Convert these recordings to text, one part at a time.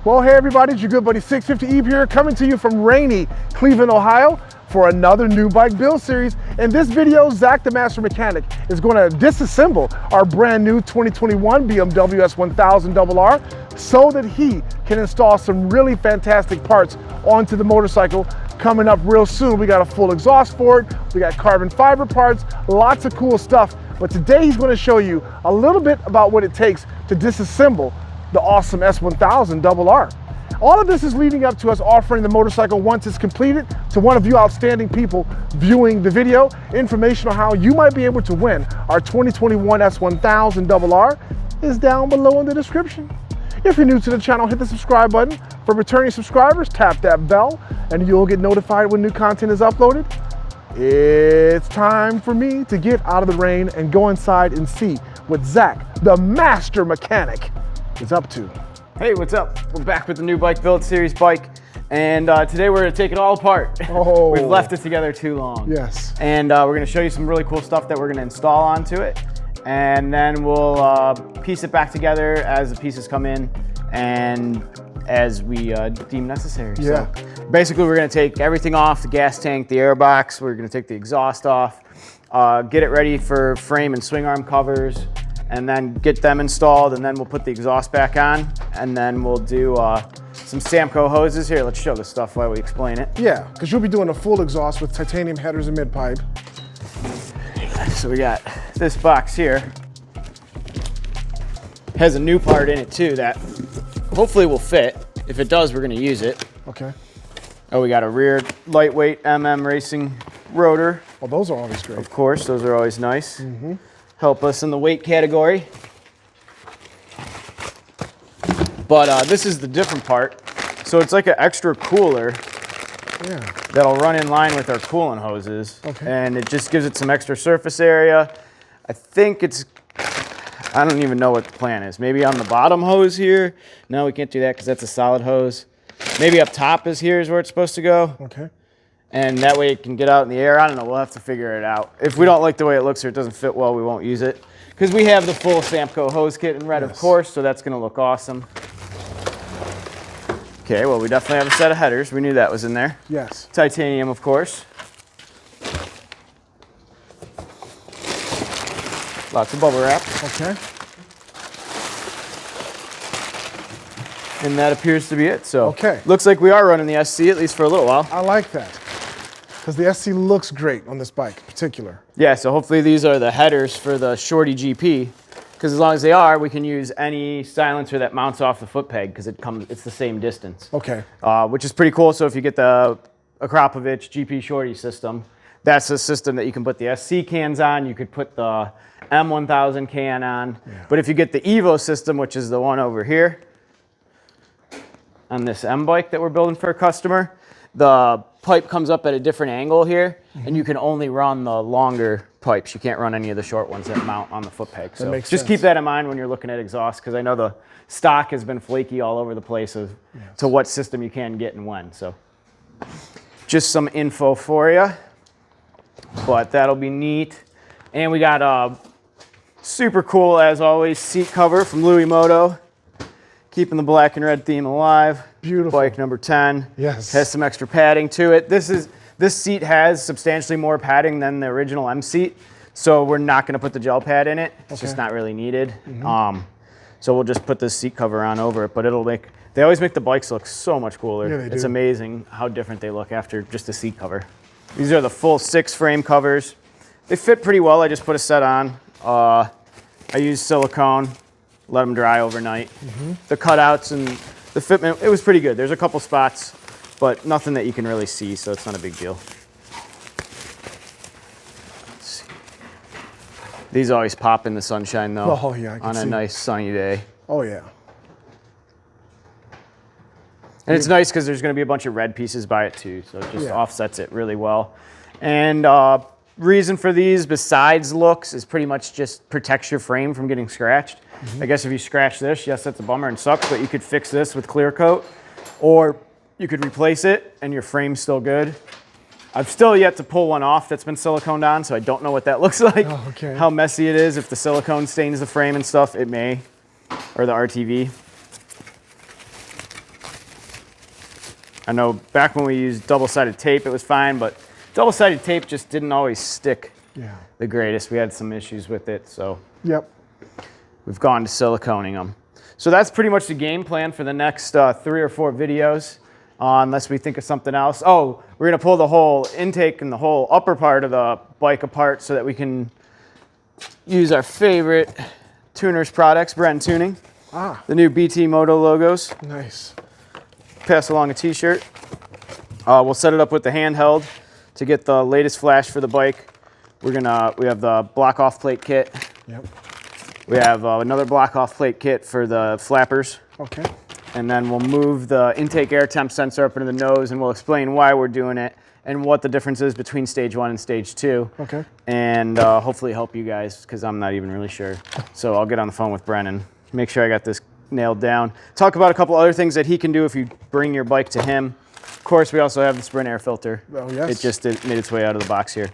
Well, hey everybody, it's your good buddy 650 Eve here, coming to you from rainy Cleveland, Ohio for another new bike build series. In this video, Zack the Master Mechanic is going to disassemble our brand new 2021 BMW S 1000RR so that he can install some really fantastic parts onto the motorcycle. Coming up real soon, we got a full exhaust for it, we got carbon fiber parts, lots of cool stuff. But today he's going to show you a little bit about what it takes to disassemble the awesome S 1000RR. All of this is leading up to us offering the motorcycle once it's completed to one of you outstanding people viewing the video. Information on how you might be able to win our 2021 S 1000RR is down below in the description. If you're new to the channel, hit the subscribe button. For returning subscribers, tap that bell and you'll get notified when new content is uploaded. It's time for me to get out of the rain and go inside and see what Zack the Master Mechanic is up to. Hey, what's up? We're back with the new bike build series bike, and today we're gonna take it all apart. Oh. We've left it together too long. Yes. And we're gonna show you some really cool stuff that we're gonna install onto it, and then we'll piece it back together as the pieces come in and as we deem necessary. Yeah. So basically, we're gonna take everything off, the gas tank, the air box, we're gonna take the exhaust off, get it ready for frame and swing arm covers, and then get them installed, and then we'll put the exhaust back on, and then we'll do some Samco hoses. Here, let's show the stuff while we explain it. Yeah, because you'll be doing a full exhaust with titanium headers and mid-pipe. So we got this box here. Has a new part in it too that hopefully will fit. If it does, we're gonna use it. Okay. Oh, we got a rear lightweight racing rotor. Well, those are always great. Of course, those are always nice. Help us in the weight category. But this is the different part. So it's like an extra cooler that'll run in line with our coolant hoses. Okay. And it just gives it some extra surface area. I think it's, I don't even know what the plan is. Maybe on the bottom hose here. No, we can't do that because that's a solid hose. Maybe up top is here is where it's supposed to go. Okay. And that way it can get out in the air. I don't know, we'll have to figure it out. If we don't like the way it looks or it doesn't fit well, we won't use it. Because we have the full Samco hose kit in red, of course, so that's gonna look awesome. Okay, well, we definitely have a set of headers. We knew that was in there. Yes. Titanium, of course. Lots of bubble wrap. Okay. And that appears to be it, so. Okay. Looks like we are running the SC, at least for a little while. I like that. Because the SC looks great on this bike in particular. Yeah, so hopefully these are the headers for the Shorty GP. Because as long as they are, we can use any silencer that mounts off the foot peg because it's the same distance. Okay. Which is pretty cool. So if you get the Akrapovic GP Shorty system, that's a system that you can put the SC cans on. You could put the M1000 can on. Yeah. But if you get the Evo system, which is the one over here on this M bike that we're building for a customer, the pipe comes up at a different angle here, and you can only run the longer pipes. You can't run any of the short ones that mount on the foot peg. So just keep that in mind when you're looking at exhaust, because I know the stock has been flaky all over the place as to what system you can get and when. So just some info for you, but that'll be neat. And we got a super cool, as always, seat cover from Louis Moto. Keeping the black and red theme alive. Beautiful. Bike number 10. Yes. Has some extra padding to it. This seat has substantially more padding than the original M seat, so we're not going to put the gel pad in it. It's just not really needed. So we'll just put this seat cover on over it, but they always make the bikes look so much cooler. Yeah, they do. It's amazing how different they look after just a seat cover. These are the full 6 frame covers. They fit pretty well. I just put a set on. I used silicone. Let them dry overnight. The cutouts and the fitment, it was pretty good. There's a couple spots, but nothing that you can really see, so it's not a big deal. Let's see. These always pop in the sunshine though. Oh yeah, I can on see. A nice sunny day. Oh yeah. And it's nice because there's going to be a bunch of red pieces by it too, so it just offsets it really well. And reason for these, besides looks, is pretty much just protects your frame from getting scratched. I guess if you scratch this, yes, that's a bummer and sucks, but you could fix this with clear coat, or you could replace it and your frame's still good. I've still yet to pull one off that's been siliconed on, so I don't know what that looks like. Oh, okay. How messy it is. If the silicone stains the frame and stuff, it may, or the RTV. I know back when we used double-sided tape, it was fine, but double-sided tape just didn't always stick the greatest. We had some issues with it, so we've gone to siliconing them. So that's pretty much the game plan for the next 3 or 4 videos, unless we think of something else. Oh, we're gonna pull the whole intake and the whole upper part of the bike apart so that we can use our favorite tuners products, Bren Tuning. The new BT Moto logos. Nice. Pass along a t-shirt. We'll set it up with the handheld to get the latest flash for the bike. We have the block off plate kit. We have another block off plate kit for the flappers. Okay. And then we'll move the intake air temp sensor up into the nose, and we'll explain why we're doing it and what the difference is between stage 1 and stage 2. Okay. And hopefully help you guys, because I'm not even really sure. So I'll get on the phone with Brennan, make sure I got this nailed down. Talk about a couple other things that he can do if you bring your bike to him. Of course, we also have the Sprint air filter. Oh, yes. It just made its way out of the box here.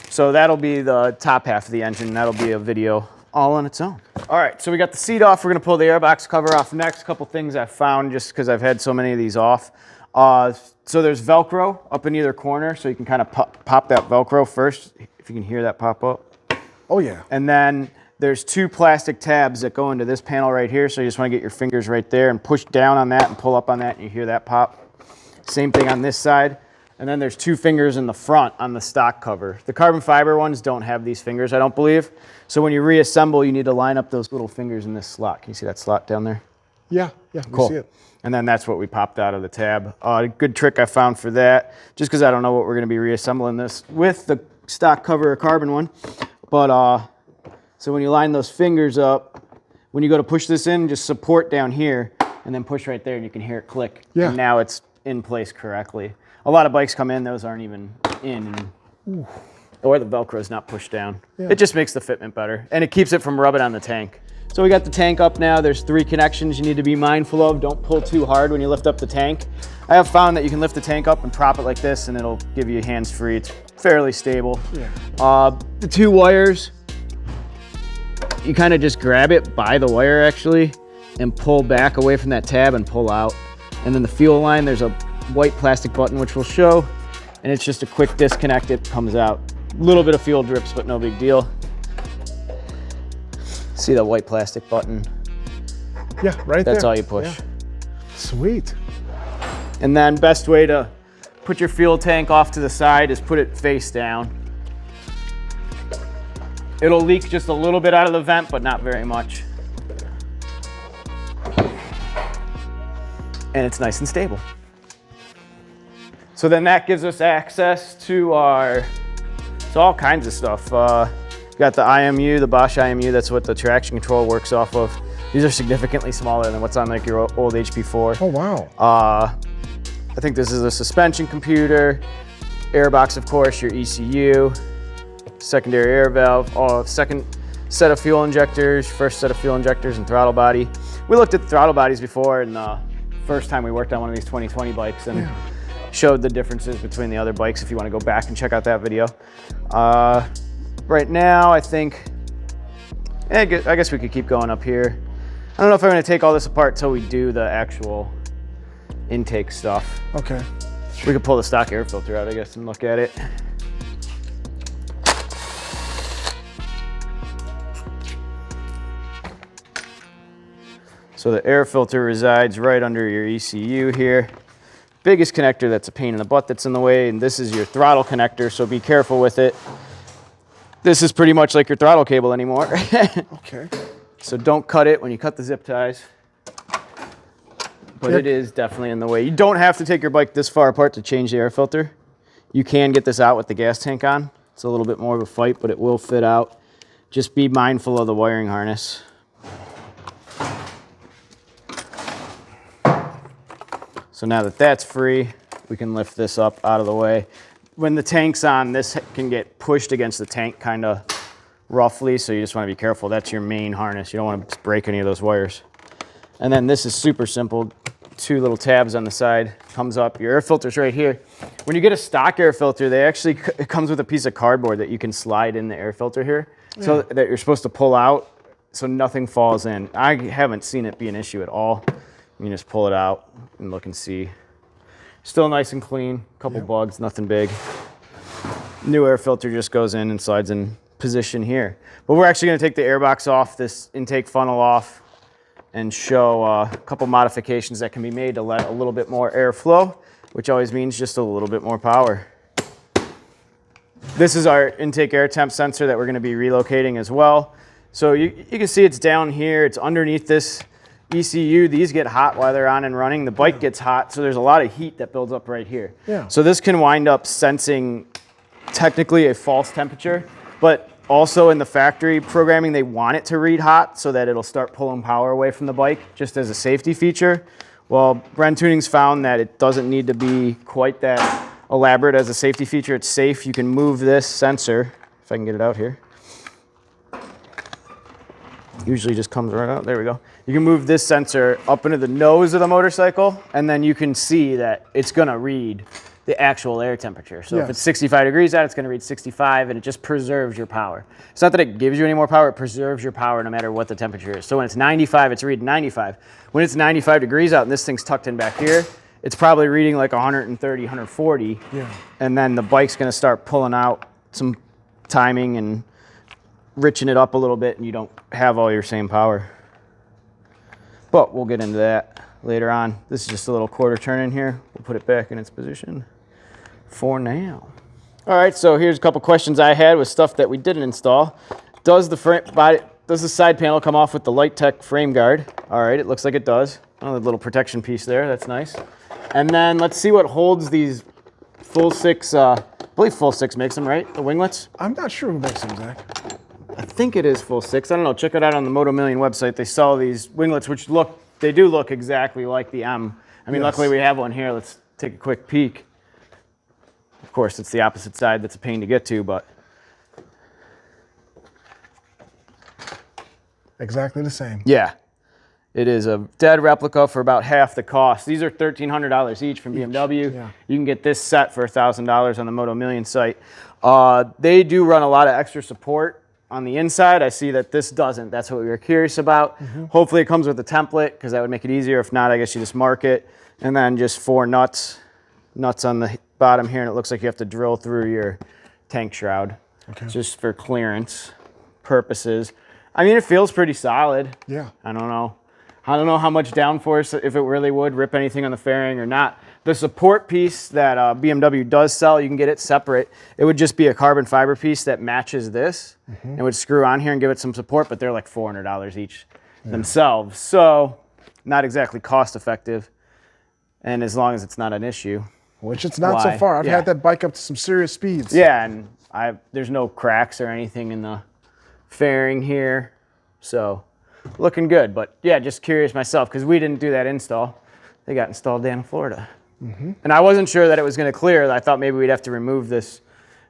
So that'll be the top half of the engine. That'll be a video all on its own. All right, so we got the seat off. We're gonna pull the airbox cover off next. A couple things I found just because I've had so many of these off. So there's Velcro up in either corner, so you can kind of pop that Velcro first, if you can hear that pop up. Oh yeah. And then there's 2 plastic tabs that go into this panel right here, so you just want to get your fingers right there and push down on that and pull up on that, and you hear that pop. Same thing on this side. And then there's 2 fingers in the front on the stock cover. The carbon fiber ones don't have these fingers, I don't believe. So when you reassemble, you need to line up those little fingers in this slot. Can you see that slot down there? Yeah, Cool. We see it. And then that's what we popped out of the tab. A good trick I found for that, just because I don't know what we're going to be reassembling this with, the stock cover or carbon one. But so when you line those fingers up, when you go to push this in, just support down here and then push right there, and you can hear it click. Yeah. And now it's in place correctly. A lot of bikes come in, those aren't even in. Or the Velcro's not pushed down. Yeah. It just makes the fitment better, and it keeps it from rubbing on the tank. So we got the tank up now. There's 3 connections you need to be mindful of. Don't pull too hard when you lift up the tank. I have found that you can lift the tank up and prop it like this, and it'll give you hands-free. It's fairly stable. Yeah. The 2 wires, you kind of just grab it by the wire actually and pull back away from that tab and pull out. And then the fuel line, there's a white plastic button which we'll show, and it's just a quick disconnect. It comes out. A little bit of fuel drips, but no big deal. See the white plastic button? Yeah, right there. That's all you push. Yeah. Sweet. And then best way to put your fuel tank off to the side is put it face down. It'll leak just a little bit out of the vent, but not very much. And it's nice and stable. So then that gives us access to all kinds of stuff. Got the IMU, the Bosch IMU, that's what the traction control works off of. These are significantly smaller than what's on like your old HP4. Oh, wow. I think this is a suspension computer, airbox, of course, your ECU, secondary air valve, second set of fuel injectors, first set of fuel injectors, and throttle body. We looked at the throttle bodies before, and the first time we worked on one of these 2020 bikes, and showed the differences between the other bikes if you want to go back and check out that video. Right now, I think, I guess we could keep going up here. I don't know if I'm going to take all this apart till we do the actual intake stuff. Okay. We could pull the stock air filter out, I guess, and look at it. So the air filter resides right under your ECU here. Biggest connector that's a pain in the butt that's in the way, and this is your throttle connector, so be careful with it. This is pretty much like your throttle cable anymore. Okay. So don't cut it when you cut the zip ties. But it is definitely in the way. You don't have to take your bike this far apart to change the air filter. You can get this out with the gas tank on. It's a little bit more of a fight, but it will fit out. Just be mindful of the wiring harness. So now that that's free, we can lift this up out of the way. When the tank's on, this can get pushed against the tank kind of roughly, so you just want to be careful. That's your main harness. You don't want to break any of those wires. And then this is super simple. 2 little tabs on the side, comes up. Your air filter's right here. When you get a stock air filter, it comes with a piece of cardboard that you can slide in the air filter here, so that you're supposed to pull out so nothing falls in. I haven't seen it be an issue at all. You can just pull it out and look and see. Still nice and clean. Couple bugs, nothing big. New air filter just goes in and slides in position here. But we're actually going to take the air box off, this intake funnel off, and show a couple modifications that can be made to let a little bit more air flow, which always means just a little bit more power. This is our intake air temp sensor that we're going to be relocating as well. So you can see it's down here. It's underneath this ECU. These get hot while they're on and running. The bike gets hot, so there's a lot of heat that builds up right here. Yeah. So this can wind up sensing technically a false temperature, but also in the factory programming, they want it to read hot so that it'll start pulling power away from the bike just as a safety feature. Well, Bren Tuning's found that it doesn't need to be quite that elaborate as a safety feature. It's safe. You can move this sensor, if I can get it out here. Usually just comes right out. There we go. You can move this sensor up into the nose of the motorcycle, and then you can see that it's going to read the actual air temperature. So if it's 65 degrees out, it's going to read 65, and it just preserves your power. It's not that it gives you any more power, it preserves your power no matter what the temperature is. So when it's 95, it's reading 95. When it's 95 degrees out and this thing's tucked in back here, it's probably reading like 130, 140. Yeah. And then the bike's going to start pulling out some timing and riching it up a little bit, and you don't have all your same power. But we'll get into that later on. This is just a little quarter turn in here. We'll put it back in its position for now. All right, so here's a couple questions I had with stuff that we didn't install. Does the side panel come off with the Light Tech frame guard? All right, it looks like it does. Oh, the little protection piece there, that's nice. And then let's see what holds these full six, I believe full six makes them, right? The winglets? I'm not sure who makes them, Zach. I think it is full six. I don't know, check it out on the Moto Million website. They sell these winglets, which they do look exactly like the M. I mean, luckily we have one here. Let's take a quick peek. Of course, it's the opposite side that's a pain to get to, but. Exactly the same. Yeah. It is a dead replica for about half the cost. These are $1,300 each from BMW. Yeah. You can get this set for $1,000 on the Moto Million site. They do run a lot of extra support on the inside. I see that this doesn't. That's what we were curious about. Hopefully it comes with a template, because that would make it easier. If not, I guess you just mark it. And then just 4 nuts on the bottom here, and it looks like you have to drill through your tank shroud, just for clearance purposes. I mean, it feels pretty solid. Yeah. I don't know how much downforce, if it really would rip anything on the fairing or not. The support piece that BMW does sell, you can get it separate. It would just be a carbon fiber piece that matches this and would screw on here and give it some support, but they're like $400 each themselves. So not exactly cost effective. And as long as it's not an issue. Which it's not so far. I've had that bike up to some serious speeds. Yeah, and there's no cracks or anything in the fairing here. So looking good. But yeah, just curious myself, because we didn't do that install. They got installed down in Florida. And I wasn't sure that it was going to clear. I thought maybe we'd have to remove this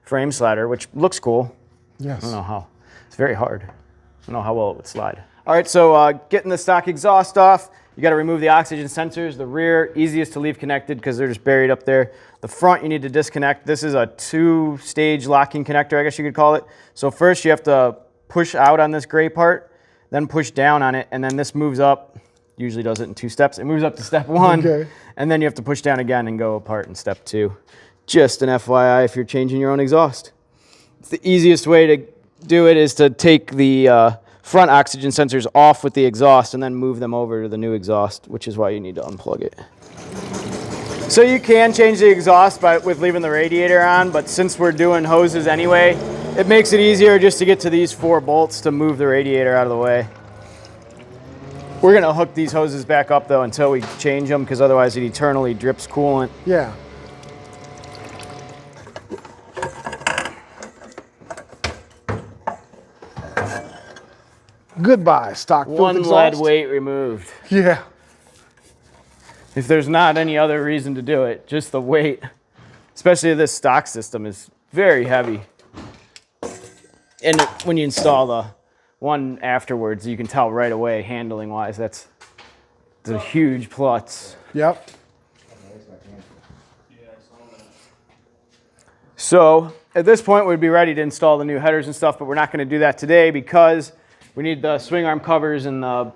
frame slider, which looks cool. Yes. I don't know how. It's very hard. I don't know how well it would slide. All right, so getting the stock exhaust off, you got to remove the oxygen sensors. The rear, easiest to leave connected because they're just buried up there. The front, you need to disconnect. This is a 2-stage locking connector, I guess you could call it. So first you have to push out on this gray part, then push down on it, and then this moves up. Usually does it in 2 steps. It moves up to step 1, and then you have to push down again and go apart in step 2. Just an FYI if you're changing your own exhaust. It's the easiest way to do it is to take the front oxygen sensors off with the exhaust and then move them over to the new exhaust, which is why you need to unplug it. So you can change the exhaust with leaving the radiator on, but since we're doing hoses anyway, it makes it easier just to get to these 4 bolts to move the radiator out of the way. We're gonna hook these hoses back up though until we change them, because otherwise it eternally drips coolant. Yeah. Goodbye, stock filth exhaust. 1 lead weight removed. Yeah. If there's not any other reason to do it, just the weight, especially this stock system, is very heavy. And when you install the one afterwards, you can tell right away, handling wise, that's a huge plus. Yep. So at this point, we'd be ready to install the new headers and stuff, but we're not going to do that today because we need the swing arm covers, and the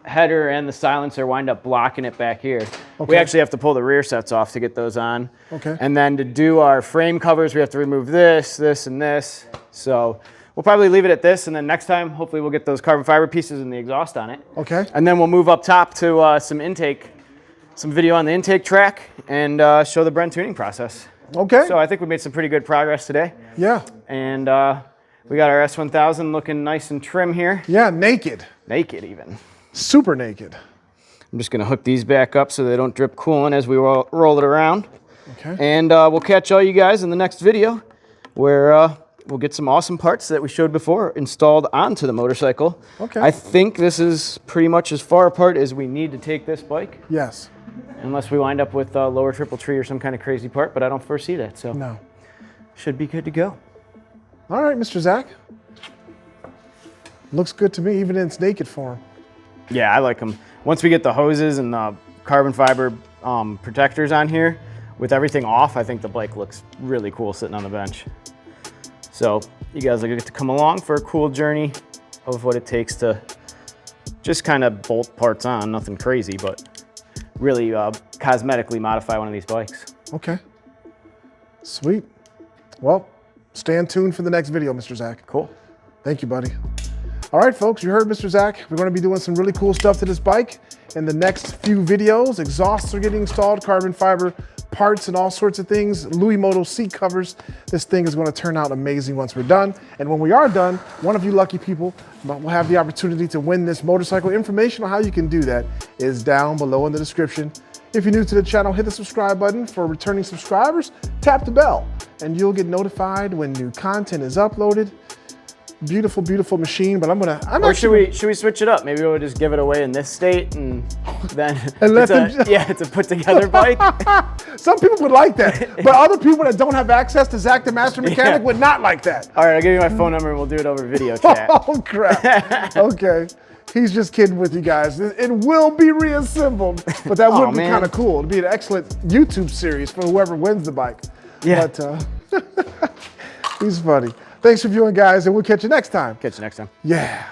header and the silencer wind up blocking it back here. We actually have to pull the rear sets off to get those on. Okay. And then to do our frame covers, we have to remove this, this, and this. So we'll probably leave it at this, and then next time, hopefully we'll get those carbon fiber pieces and the exhaust on it. Okay. And then we'll move up top to some video on the intake track, and show the Bren tuning process. Okay. So I think we made some pretty good progress today. Yeah. And we got our S1000 looking nice and trim here. Yeah, naked. Naked even. Super naked. I'm just gonna hook these back up so they don't drip coolant as we roll it around. Okay. And we'll catch all you guys in the next video where we'll get some awesome parts that we showed before installed onto the motorcycle. Okay. I think this is pretty much as far apart as we need to take this bike. Yes. Unless we wind up with a lower triple tree or some kind of crazy part, but I don't foresee that, so No. should be good to go. All right, Mr. Zack. Looks good to me, even in its naked form. Yeah, I like them. Once we get the hoses and the carbon fiber protectors on here, with everything off, I think the bike looks really cool sitting on the bench. So you guys will get to come along for a cool journey of what it takes to just kind of bolt parts on, nothing crazy, but really cosmetically modify one of these bikes. Okay. Sweet. Well, stay tuned for the next video, Mr. Zack. Cool. Thank you, buddy. All right, folks, you heard Mr. Zack. We're going to be doing some really cool stuff to this bike in the next few videos. Exhausts are getting installed, carbon fiber parts and all sorts of things. Louis Moto seat covers. This thing is going to turn out amazing once we're done. And when we are done, one of you lucky people will have the opportunity to win this motorcycle. Information on how you can do that is down below in the description. If you're new to the channel, hit the subscribe button. For returning subscribers, tap the bell and you'll get notified when new content is uploaded. Beautiful, beautiful machine, but Or should we switch it up? Maybe we'll just give it away in this state and then and it's a put together bike. Some people would like that, but other people that don't have access to Zack the Master Mechanic would not like that. All right, I'll give you my phone number and we'll do it over video chat. Oh crap. Okay. He's just kidding with you guys. It will be reassembled, but that would be kind of cool. It'd be an excellent YouTube series for whoever wins the bike. Yeah. But he's funny. Thanks for viewing, guys, and we'll catch you next time. Catch you next time. Yeah.